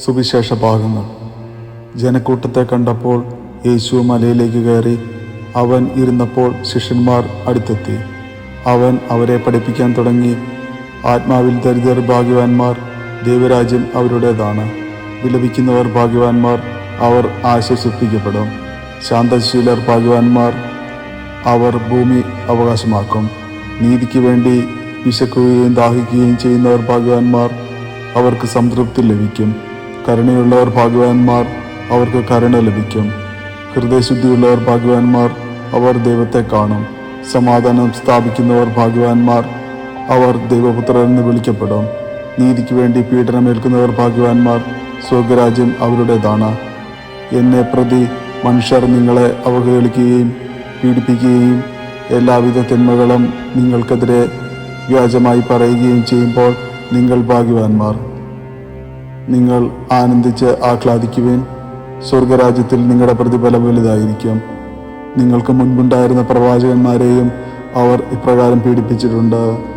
സുവിശേഷ ഭാഗങ്ങൾ. ജനക്കൂട്ടത്തെ കണ്ടപ്പോൾ യേശു മലയിലേക്ക് കയറി. അവൻ ഇരുന്നപ്പോൾ ശിഷ്യന്മാർ അടുത്തെത്തി. അവൻ അവരെ പഠിപ്പിക്കാൻ തുടങ്ങി. ആത്മാവിൽ ദരിദ്രർ ഭാഗ്യവാന്മാർ, ദൈവരാജ്യം അവരുടേതാണ്. വിലപിക്കുന്നവർ ഭാഗ്യവാന്മാർ, അവർ ആശ്വസിപ്പിക്കപ്പെടും. ശാന്തശീലർ ഭാഗ്യവാന്മാർ, അവർ ഭൂമി അവകാശമാക്കും. നീതിക്ക് വേണ്ടി വിശക്കുകയും ദാഹിക്കുകയും ചെയ്യുന്നവർ ഭാഗ്യവാന്മാർ, അവർക്ക് സംതൃപ്തി ലഭിക്കും. കരുണയുള്ളവർ ഭാഗ്യവാന്മാർ, അവർക്ക് കരുണ ലഭിക്കും. ഹൃദയശുദ്ധിയുള്ളവർ ഭാഗ്യവാന്മാർ, അവർ ദൈവത്തെ കാണും. സമാധാനം സ്ഥാപിക്കുന്നവർ ഭാഗ്യവാന്മാർ, അവർ ദൈവപുത്രർ എന്ന് വിളിക്കപ്പെടും. നീതിക്ക് വേണ്ടി പീഡനമേൽക്കുന്നവർ ഭാഗ്യവാന്മാർ, സ്വർഗരാജ്യം അവരുടേതാണ്. എന്നെ പ്രതി മനുഷ്യർ നിങ്ങളെ അവഹേളിക്കുകയും പീഡിപ്പിക്കുകയും എല്ലാവിധ തിന്മകളും നിങ്ങൾക്കെതിരെ വ്യാജമായി പറയുകയും ചെയ്യുമ്പോൾ നിങ്ങൾ ഭാഗ്യവാന്മാർ. നിങ്ങൾ ആനന്ദിച്ച് ആഹ്ലാദിക്കുവിൻ, സ്വർഗരാജ്യത്തിൽ നിങ്ങളുടെ പ്രതിഫലം വലുതായിരിക്കും. നിങ്ങൾക്ക് മുൻപുണ്ടായിരുന്ന പ്രവാചകന്മാരെയും അവർ ഇപ്രകാരം പീഡിപ്പിച്ചിട്ടുണ്ട്.